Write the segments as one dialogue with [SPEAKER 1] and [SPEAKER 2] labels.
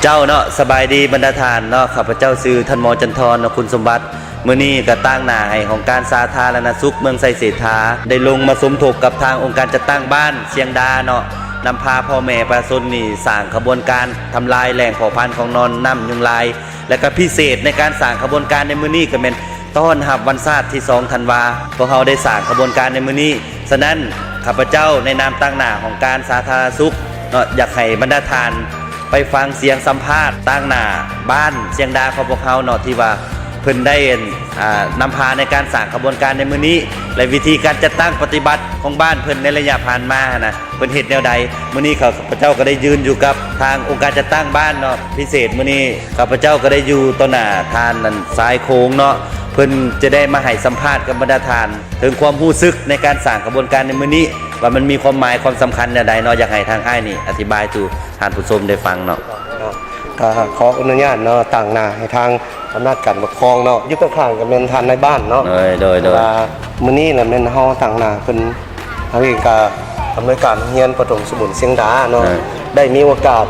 [SPEAKER 1] เจ้าเนาะสบายดีบรรดาทานเนาะข้าพเจ้าชื่อท่านหมอจันทร์คุณสมบัติมื้อนี้ก็ตั้งหน้าให้ของการสาธารณสุขเมืองไสเศรษฐาได้ลงมาสมทบกับทางองค์การจัดตั้งบ้านเชียงดาเนาะนำพาพ่อแม่ประชาชนนี่สร้างขบวนการทำลายแหล่งเผ่าพันธุ์ของนอนน้ำยุงลายและก็พิเศษในการสร้างขบวนการในมื้อนี้ก็เป็นต้อนรับวันชาติที่2ธันวาพวกเราได้สร้างขบวนการในมื้อนี้ฉะนั้นข้าพเจ้าในนามตั้งหน้าของการสาธารณสุขเนาะอยากให้บรรดาทานไปฟังเสียงสัมภาษณ์ตั้งหน้าบ้านเชียงดาของพวกเขาเนาะที่ว่าเพิ่นได้นำพาในการสร้างขบวนการในมื้อนี้และวิธีการจัดตั้งปฏิบัติของบ้านเพิ่นในระยะผ่านมานะเพิ่นเฮ็ดแนวใดมื้อนี้ข้าพเจ้าก็ได้ยืนอยู่กับทางองค์การจัดตั้งบ้านเนาะพิเศษมื้อนี้ข้าพเจ้าก็ได้อยู่ต่อหน้าทานนั่นสายโค้งเนาะเพิ่นจะได้มาให้สัมภาษณ์กับบรรดาทานถึงความรู้สึกในการสร้างขบวนการในมื้อนี้ว่ามันมีความหมายความสำคัญแนวใดเนาะอยากให้ทางอ้ายนี่อธิบายสู่ท่านผู้ชมได้ฟังเนาะ
[SPEAKER 2] ก็ขออนุญาตเนาะต่างหน้าให้ทางอำนาจการปกครองเนาะอยู่ข้างๆกับแม่นทานในบ้านเนาะ
[SPEAKER 1] โดย
[SPEAKER 2] ว่ามื้อนี้น่ะแม่นเฮาต่างหน้าเพิ่นเฮาเองก็อำนวยการเรียนประถมสมุนเชียงดาเนาะได้มีโอกาส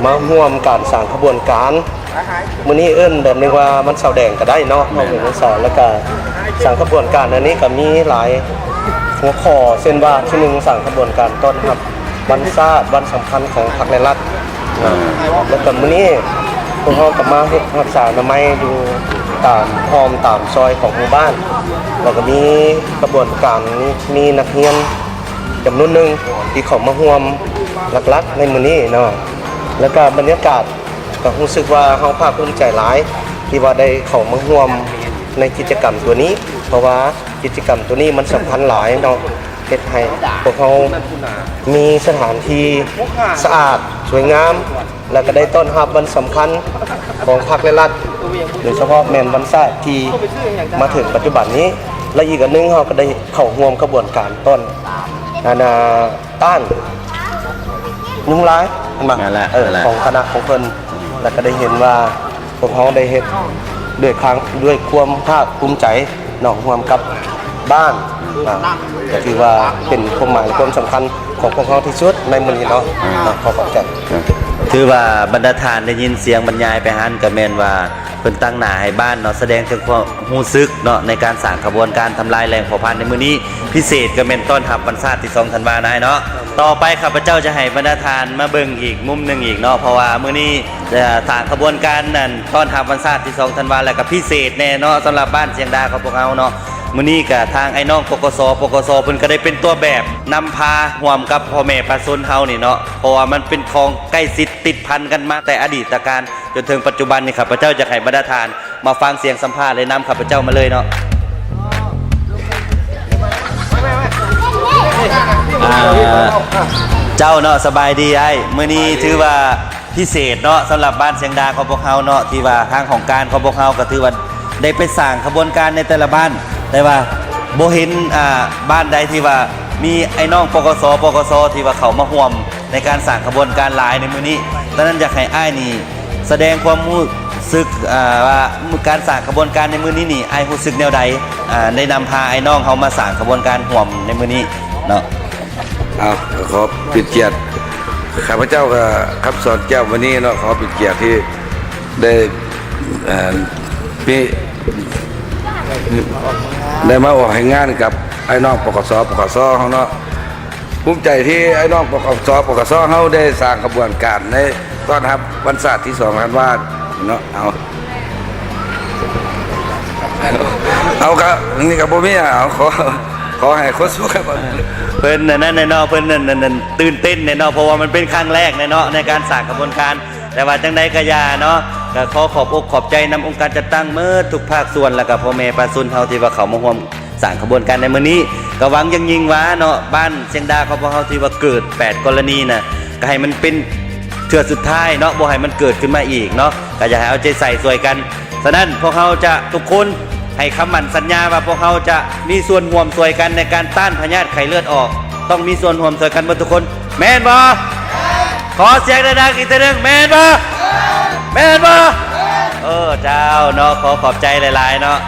[SPEAKER 2] มาร่วมการสร้างขบวนการมื้อนี้แบบนี้ว่ามันเสาแดงก็ได้เนาะเฮาเป็นนักศึกษาแล้วก็สร้างขบวนการอันนี้ก็มีหลายหัวข้อเช่นว่าที่1สร้างขบวนการต้อนรับวันชาติวันสำคัญของพรรคและรัฐแล้วก็มื้อนี้พวกเราก็มาเฮ็ดรักษาอนามัยอยู่ตามพร้อมตามซอยของหมู่บ้านแล้วก็มีกระบวนการมีนักเรียนจำนวนหนึ่งที่เข้ามาร่วมหลักๆในมื้อนี้เนาะแล้วก็บรรยากาศก็รู้สึกว่าเฮาภาคภูมิใจหลายที่ว่าได้เข้ามาร่วมในกิจกรรมตัวนี้เพราะว่ากิจกรรมตัวนี้มันสำคัญหลายเนาะเฮ็ดให้พวกเรามีสถานที่สะอาดสวยงามแล้วก็ได้ต้อนรับวันสำคัญของพรรคและรัฐโดยเฉพาะแม่นวันชาติที่มาถึงปัจจุบันนี้และอีกอันนึงเราก็ได้เข้าร่วมกระบวนการต้ต้านยุงลายของคณะของเพิ่นแล้วก็ได้เห็นว่าพวกเขาได้เฮ็ดด้วยความภาคภูมิใจน้องร่วมกับบ้านก็ถือว่าเป็นความหมายความสำคัญของพวกเขาที่สุดในมื้อนี้เนาะขอบใจ
[SPEAKER 1] ถือว่าบรรดาทานได้ยินเสียงบรรยายไปหันก็แม่นว่าเพิ่นตั้งหน้าให้บ้านเนาะแสดงถึงความรู้สึกเนาะในการสร้างขบวนการทำลายแหล่งเผ่าพันธุ์ในมื้อนี้พิเศษก็แม่นต้อนรับวันชาติที่2ธันวาคมเนาะต่อไปข้าพเจ้าจะให้บรรดาทานมาเบิ่งอีกมุมนึงอีกเนาะเพราะว่ามื้อนี้จะสร้างขบวนการนั้นต้อนรับวันชาติที่2ธันวาคมแล้วก็พิเศษแน่เนาะสำหรับบ้านเชียงดาของพวกเราเนาะมื้อนี้ก็ทางไอ้น้องปกสเพิ่นก็ได้เป็นตัวแบบนำพาร่วมกับพ่อแม่ประชาชนเฮานี่เนาะเพราะว่ามันเป็นของใกล้ชิดติดพันกันมาแต่อดีตการจนถึงปัจจุบันนี่ข้าพเจ้าจะให้บรรดาทานมาฟังเสียงสัมภาษณ์เลยนำข้าพเจ้ามาเลยเนาะเจ้าเนาะสบายดีไอ้มื้อนี้ถือว่าพิเศษเนาะสำหรับบ้านเชียงดาของพวกเฮาเนาะที่ว่าทางของการของพวกเฮาก็ถือว่าได้ไปสร้างขบวนการในแต่ละบ้านแต่ว่าบ่เห็นบ้านใดที่ว่ามีไอ้น้องปกสที่ว่าเขามาร่วมในการสร้างขบวนการหลายในมื้อนี้ดังนั้นอยากให้อ้ายนี่แสดงความรู้สึกว่าการสร้างขบวนการในมื้อนี้นี่อ้ายรู้สึกแนวใดได้นำพาไอ้น้องเขามาสร้างขบวนการร่วมในมื้อนี้เนาะ
[SPEAKER 3] ขอปิดเกียรติข้าพเจ้ากับครับสอนเจ้าวันนี้เนาะขอปิดเกียรติที่ได้มาออกให้งานกับไอ้น้องปกสเขาเนาะภูมิใจที่ไอ้น้องปกสเขาได้สร้างกระบวนการในต้อนรับวันศาสตร์ที่2ธันวาคมเนาะเอาครับนี่กับผมเนี่ยขอให้โค้ชสู้ครับ
[SPEAKER 1] เพิ่นนั่นเนาะเพิ่นนั่นตื่นเต้นเนาะเพราะว่ามันเป็นครั้งแรกเนาะในการสร้างกระบวนการแต่ว่าจังใดก็อย่าเนาะก็ขอขอบอกขอบใจนำองค์การจัดตั้งเมื่อทุกภาคส่วนแล้วก็พ่อแม่ประชาชนเฮาที่ว่าเขามาร่วมสร้างกระบวนการในมื้อนี้ก็หวังยิ่งว่าเนาะบ้านเชียงดาของพวกเฮาที่ว่าเกิด8กรณีน่ะก็ให้มันเป็นเทื่อสุดท้ายเนาะบ่ให้มันเกิดขึ้นมาอีกเนาะก็อยากให้เอาใจใส่ช่วยกันฉะนั้นพวกเฮาจะทุกคนให้คำมั่นสัญญาว่าพวกเฮาจะมีส่วนร่วมช่วยกันในการต้านพยาธิไข้เลือดออกต้องมีส่วนร่วมช่วยกันหมดทุกคนแม่นบ่ขอเสียงดังๆอีกทีนึงแม่นบ่แม่นบ่เจ้าเนาะขอขอบใจหลายๆเนาะ